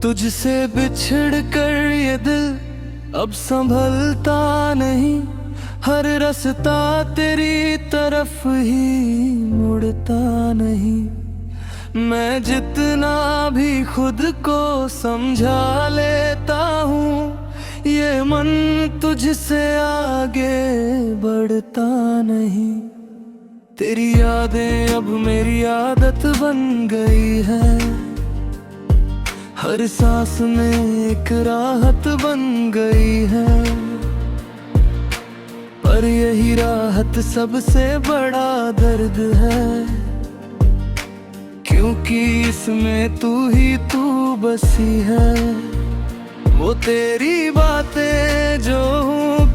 तुझसे बिछड़ कर ये दिल अब संभलता नहीं, हर रास्ता तेरी तरफ ही मुड़ता नहीं। मैं जितना भी खुद को समझा लेता हूँ, ये मन तुझसे आगे बढ़ता नहीं। तेरी यादें अब मेरी आदत बन गई है, हर सांस में एक राहत बन गई है। पर यही राहत सबसे बड़ा दर्द है, क्योंकि इसमें तू ही तू बसी है। वो तेरी बातें जो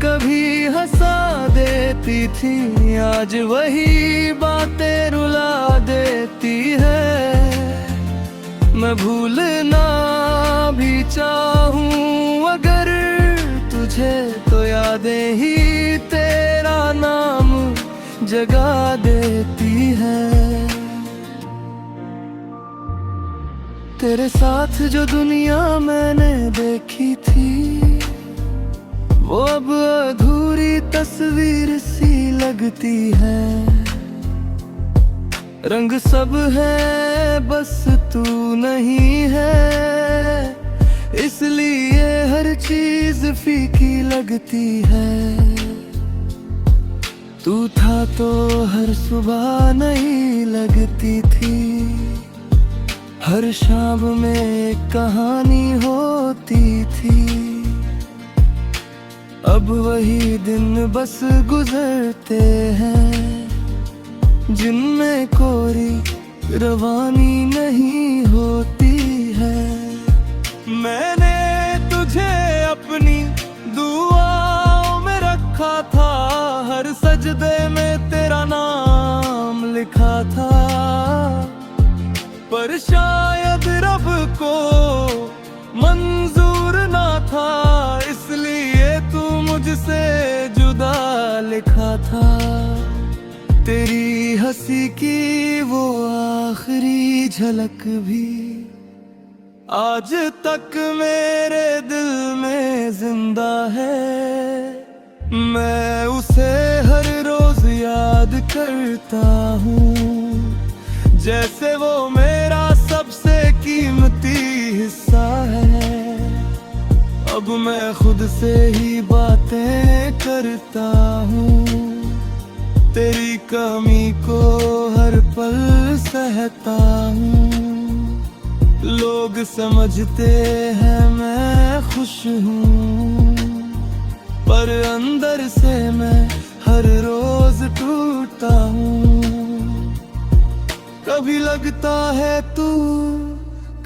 कभी हंसा देती थी, आज वही बातें रुला देती है। मैं भूलना भी चाहूं अगर तुझे, तो यादें ही तेरा नाम जगा देती है। तेरे साथ जो दुनिया मैंने देखी थी, वो अब अधूरी तस्वीर सी लगती है। रंग सब है बस तू नहीं है, इसलिए हर चीज फीकी लगती है। तू था तो हर सुबह नई लगती थी, हर शाम में एक कहानी होती थी। अब वही दिन बस गुजरते हैं, जिनमें कोई रवानी नहीं होती है। मैंने तुझे अपनी दुआओं में रखा था, हर सजदे में तेरा नाम लिखा था। पर शायद रब को मंजूर ना था, इसलिए तू मुझसे जुदा लिखा था। तेरी हंसी की वो आखिरी झलक भी आज तक मेरे दिल में जिंदा है। मैं उसे हर रोज याद करता हूँ, जैसे वो मेरा सबसे कीमती हिस्सा है। अब मैं खुद से ही बातें करता हूँ, तेरी कमी को हर पल सहता हूँ। लोग समझते हैं मैं खुश हूँ, पर अंदर से मैं हर रोज टूटता हूँ। कभी लगता है तू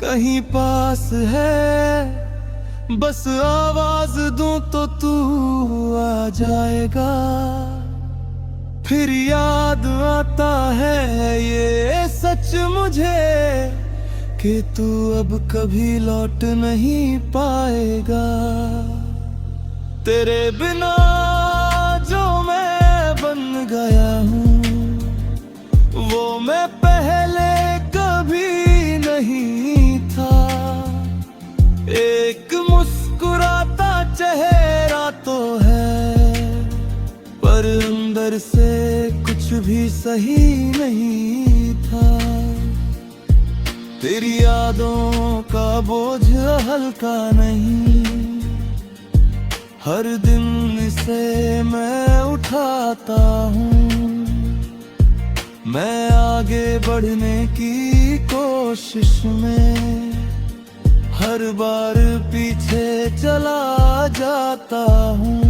कहीं पास है, बस आवाज दूं तो तू आ जाएगा। फिर याद आता है ये सच मुझे कि तू अब कभी लौट नहीं पाएगा। तेरे बिना जो मैं बन गया हूँ, वो मैं पहले कभी नहीं था। एक मुस्कुराता चेहरा तो है, पर अंदर से कुछ भी सही नहीं था। तेरी यादों का बोझ हल्का नहीं, हर दिन इसे मैं उठाता हूँ। मैं आगे बढ़ने की कोशिश में हर बार पीछे चला जाता हूँ।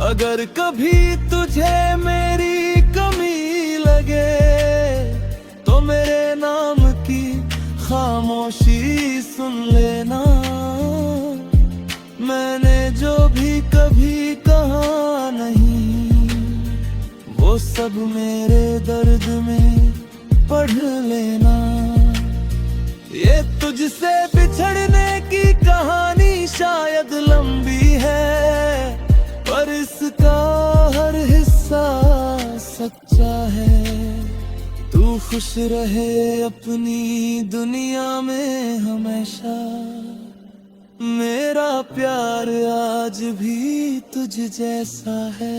अगर कभी तुझे मेरी कमी लगे, तो मेरे नाम की खामोशी सुन लेना। मैंने जो भी कभी कहा नहीं, वो सब मेरे दर्द में पढ़ लेना। ये तुझसे बिछड़ने की कहानी शायद लंबी है, पर इसका हर हिस्सा सच्चा है। तू खुश रहे अपनी दुनिया में हमेशा। मेरा प्यार आज भी तुझ जैसा है।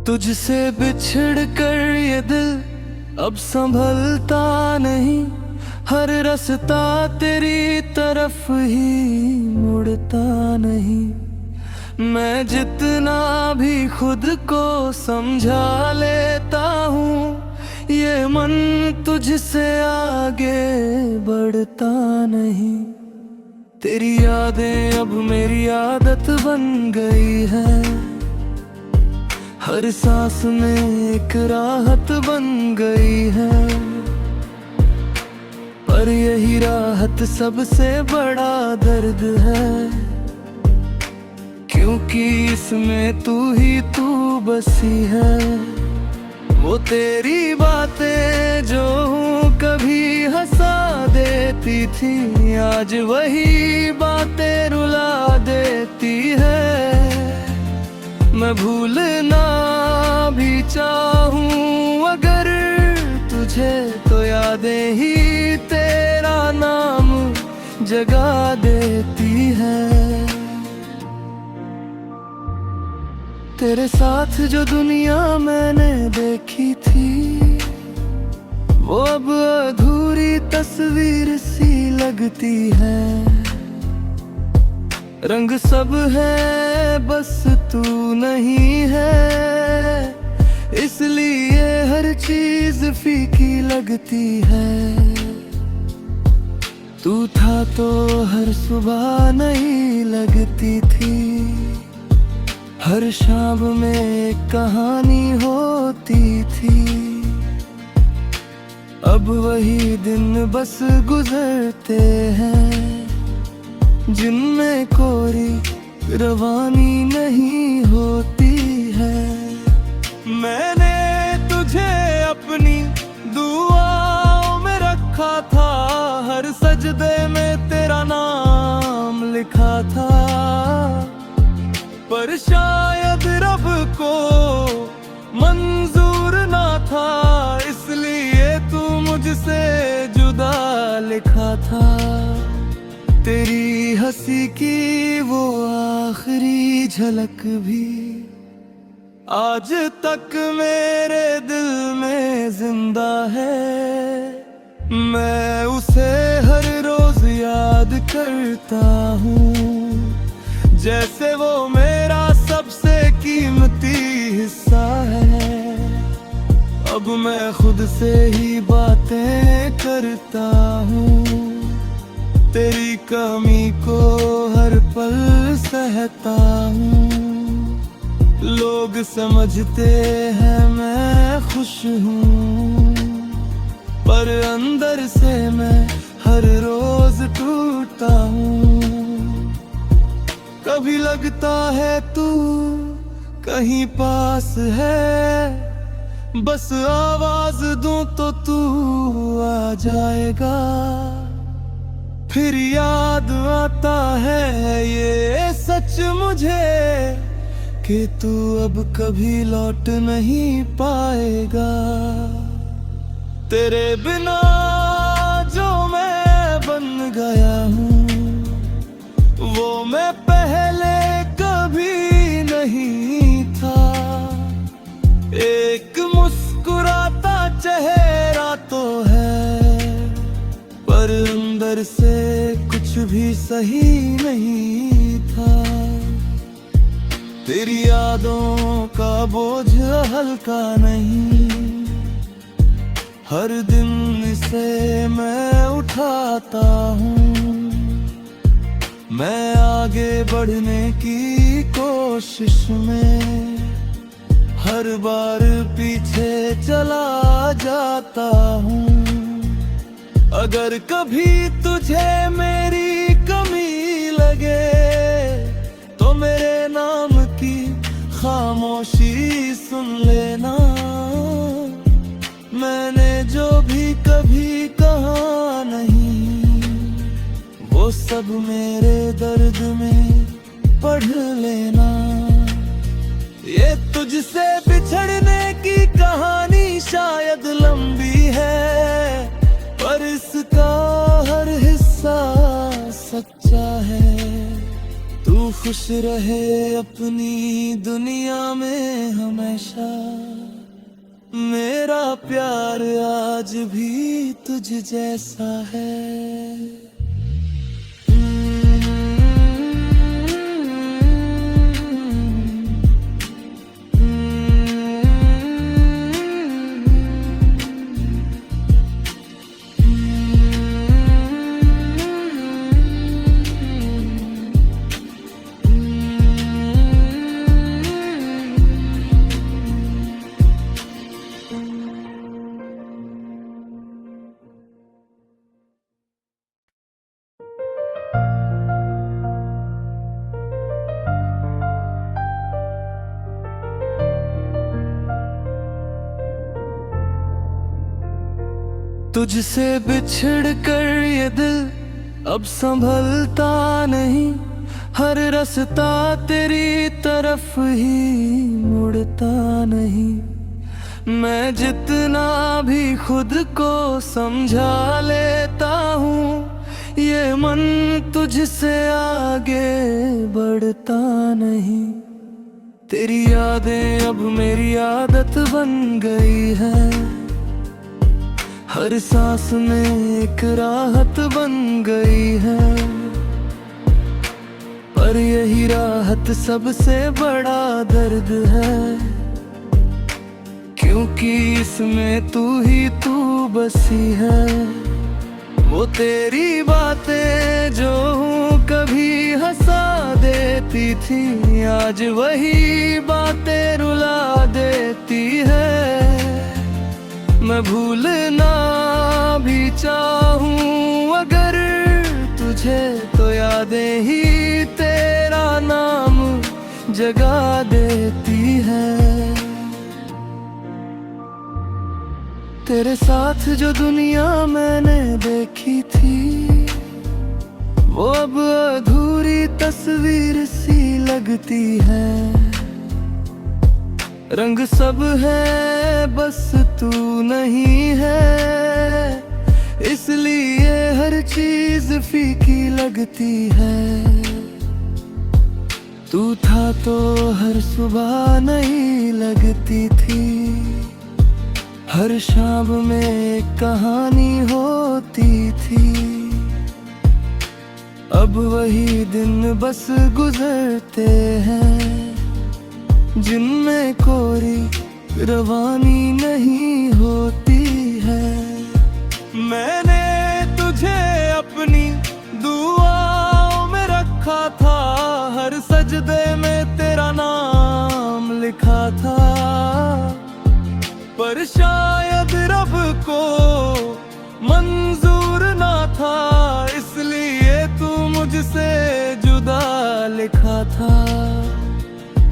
तुझसे बिछड़ कर ये दिल अब संभलता नहीं। हर रास्ता तेरी तरफ ही मुड़ता नहीं। मैं जितना भी खुद को समझा लेता हूँ, ये मन तुझसे आगे बढ़ता नहीं। तेरी यादें अब मेरी आदत बन गई है। हर सांस में एक राहत बन गई है। पर यही राहत सबसे बड़ा दर्द है, क्योंकि इसमें तू ही तू बसी है। वो तेरी बातें जो कभी हंसा देती थी, आज वही बातें रुला देती है। मैं भूलना भी चाहूं अगर तुझे, तो यादें ही तेरा नाम जगा देती है। तेरे साथ जो दुनिया मैंने देखी थी, वो अब अधूरी तस्वीर सी लगती है। रंग सब है बस तू नहीं है, इसलिए हर चीज फीकी लगती है। तू था तो हर सुबह नई लगती थी। हर शाम में एक कहानी होती थी। अब वही दिन बस गुजरते हैं, जिनमें कोई रवानी नहीं होती है। मैंने तुझे अपनी दुआओं में रखा था, हर सजदे में तेरा नाम लिखा था। पर शायद रब को मंजूर ना था, इसलिए तू मुझसे जुदा लिखा था। तेरी हंसी की वो आखिरी झलक भी आज तक मेरे दिल में जिंदा है। मैं उसे हर रोज याद करता हूँ, जैसे वो मेरा सबसे कीमती हिस्सा है। अब मैं खुद से ही बातें करता हूँ, तेरी कमी को हर पल सहता हूँ। लोग समझते हैं मैं खुश हूँ, पर अंदर से मैं हर रोज टूटता हूँ। कभी लगता है तू कहीं पास है, बस आवाज दूं तो तू आ जाएगा। फिर याद आता है ये सच मुझे कि तू अब कभी लौट नहीं पाएगा। तेरे बिना जो मैं बन गया हूँ, वो मैं पहले कभी नहीं था। एक मुस्कुराता चेहरा तो है, पर अंदर से कुछ भी सही नहीं था। तेरी यादों का बोझ हल्का नहीं, हर दिन इसे मैं उठाता हूँ। मैं आगे बढ़ने की कोशिश में हर बार पीछे चला जाता हूँ। अगर कभी तुझे मेरी कमी लगे तो मेरे नाम की खामोशी सुन लेना। मैंने जो भी कभी कहा नहीं वो सब मेरे दर्द में पढ़ लेना। ये तुझसे बिछड़ने की कहानी शायद लंबी है, पर इसका हर हिस्सा सच्चा है। तू खुश रहे अपनी दुनिया में हमेशा, मेरा प्यार आज भी तुझ जैसा है। तुझसे बिछड़ कर ये दिल अब संभलता नहीं, हर रास्ता तेरी तरफ ही मुड़ता नहीं। मैं जितना भी खुद को समझा लेता हूँ, ये मन तुझसे आगे बढ़ता नहीं। तेरी यादें अब मेरी आदत बन गई है, हर सांस में एक राहत बन गई है। पर यही राहत सबसे बड़ा दर्द है, क्योंकि इसमें तू बसी है। वो तेरी बातें जो कभी हंसा देती थी, आज वही बातें रुला देती है। मैं भूलना भी चाहूं अगर तुझे, तो यादें ही तेरा नाम जगा देती है। तेरे साथ जो दुनिया मैंने देखी थी, वो अब अधूरी तस्वीर सी लगती है। रंग सब है बस तू नहीं है, इसलिए हर चीज फीकी लगती है। तू था तो हर सुबह नई लगती थी, हर शाम में एक कहानी होती थी। अब वही दिन बस गुजरते हैं, जिनमें कोई रवानी नहीं होती है। मैंने तुझे अपनी दुआओं में रखा था, हर सजदे में तेरा नाम लिखा था। पर शायद रब को मंजूर ना था, इसलिए तू मुझसे जुदा लिखा था।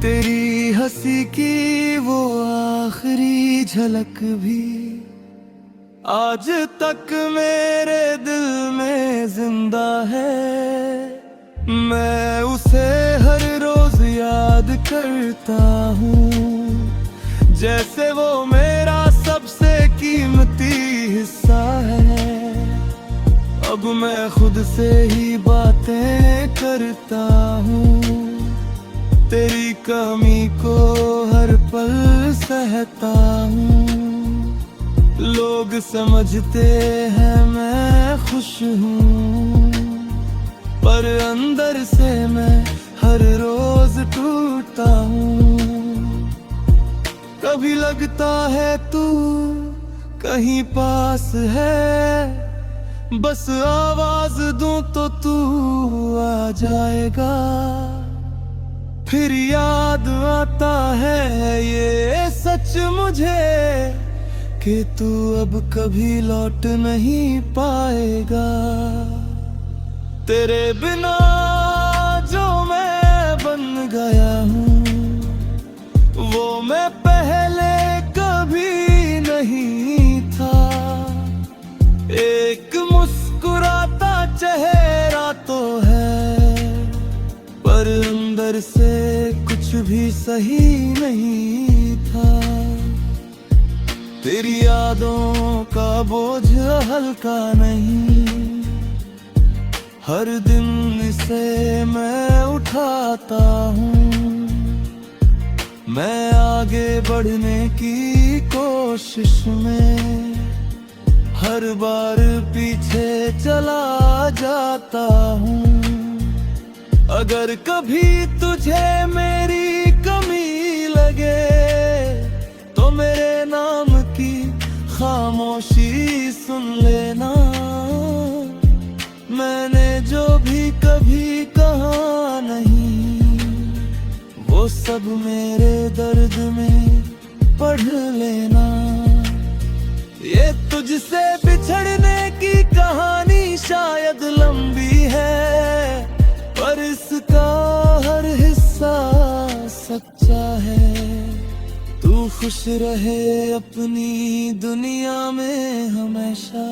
तेरी हंसी की वो आखिरी झलक भी आज तक मेरे दिल में जिंदा है। मैं उसे हर रोज याद करता हूँ, जैसे वो मेरा सबसे कीमती हिस्सा है। अब मैं खुद से ही बातें करता हूँ, तेरी कमी को हर पल सहता हूँ। लोग समझते हैं मैं खुश हूँ, पर अंदर से मैं हर रोज टूटता हूँ। कभी लगता है तू कहीं पास है, बस आवाज दूं तो तू आ जाएगा। फिर याद आता है ये सच मुझे कि तू अब कभी लौट नहीं पाएगा। तेरे बिना जो मैं बन गया हूँ वो मैं पहले कभी नहीं था। एक मुस्कुराता चेहरा तो है, पर अंदर से कुछ भी सही नहीं था। तेरी यादों का बोझ हल्का नहीं, हर दिन इसे मैं उठाता हूँ। मैं आगे बढ़ने की कोशिश में हर बार पीछे चला जाता हूँ। अगर कभी तुझे मेरी कमी लगे तो मेरे नाम की खामोशी सुन लेना। मैंने जो भी कभी कहा नहीं वो सब मेरे दर्द में पढ़ लेना। ये तुझसे बिछड़ने की कहानी शायद लंबी है, पर इसका हर हिस्सा सच्चा है। तू खुश रहे अपनी दुनिया में हमेशा,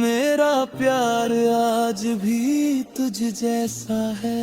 मेरा प्यार आज भी तुझ जैसा है।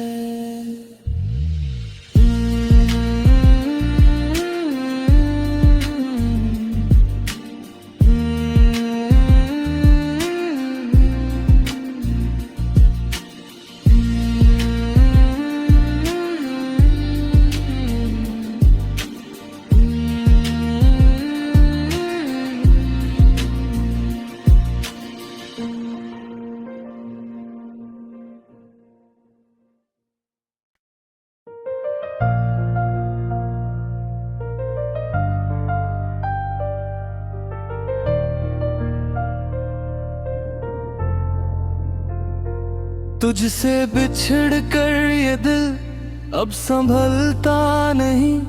तुझसे बिछड़ कर ये दिल अब संभलता नहीं,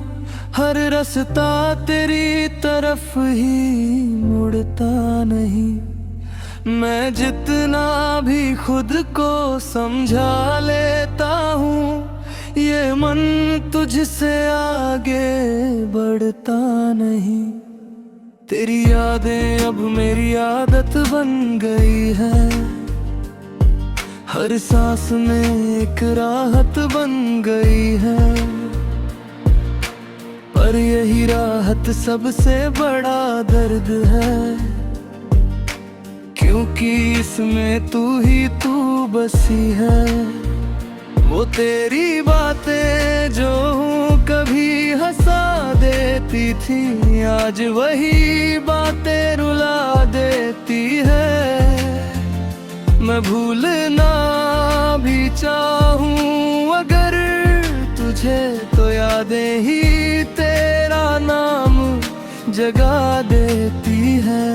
हर रास्ता तेरी तरफ ही मुड़ता नहीं। मैं जितना भी खुद को समझा लेता हूँ, ये मन तुझसे आगे बढ़ता नहीं। तेरी यादें अब मेरी आदत बन गई है, हर सांस में एक राहत बन गई है। पर यही राहत सबसे बड़ा दर्द है, क्योंकि इसमें तू बसी है। वो तेरी बातें जो कभी हंसा देती थी, आज वही बातें रुला देती है। मैं भूलना भी चाहूं अगर तुझे, तो यादें ही तेरा नाम जगा देती है।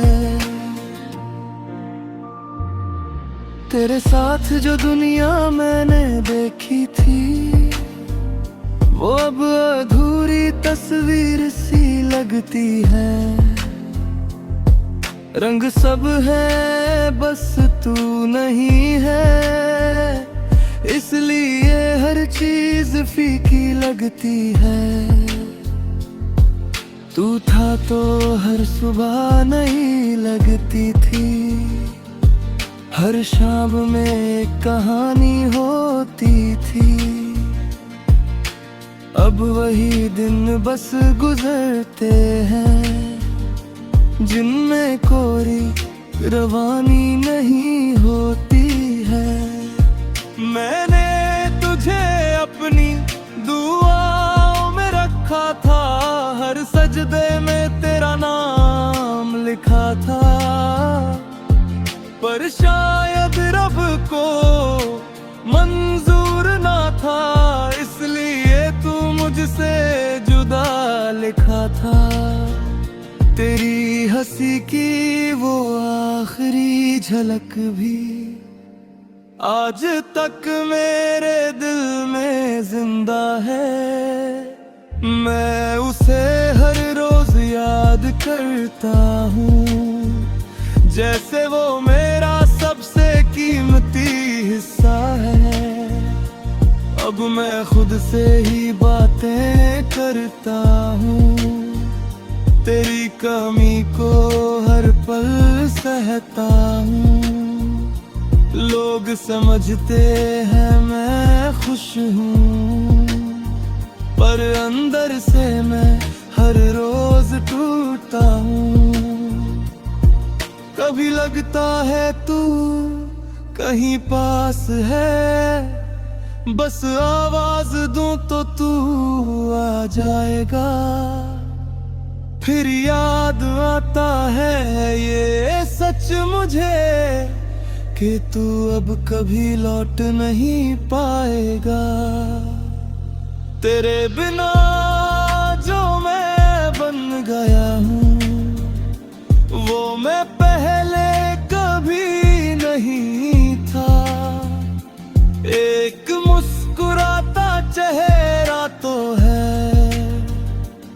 तेरे साथ जो दुनिया मैंने देखी थी, वो अब अधूरी तस्वीर सी लगती है। रंग सब है बस तू नहीं है, इसलिए हर चीज फीकी लगती है। तू था तो हर सुबह नई लगती थी, हर शाम में एक कहानी होती थी। अब वही दिन बस गुजरते हैं, जिनमें कोई रवानी नहीं होती है। मैंने तुझे अपनी दुआओं में रखा था, हर सजदे में तेरा नाम लिखा था। पर शायद रब को मंजूर ना था, इसलिए तू मुझसे जुदा लिखा था। तेरी हंसी की वो आखिरी झलक भी आज तक मेरे दिल में जिंदा है। मैं उसे हर रोज याद करता हूँ, जैसे वो मेरा सबसे कीमती हिस्सा है। अब मैं खुद से ही बातें करता हूँ, तेरी कमी को हर पल सहता हूँ। लोग समझते हैं मैं खुश हूँ, पर अंदर से मैं हर रोज टूटता हूँ। कभी लगता है तू कहीं पास है, बस आवाज दूं तो तू आ जाएगा। फिर याद आता है ये सच मुझे कि तू अब कभी लौट नहीं पाएगा। तेरे बिना जो मैं बन गया हूँ, वो मैं पहले कभी नहीं था। एक मुस्कुराता चेहरा तो है,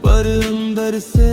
पर अंदर से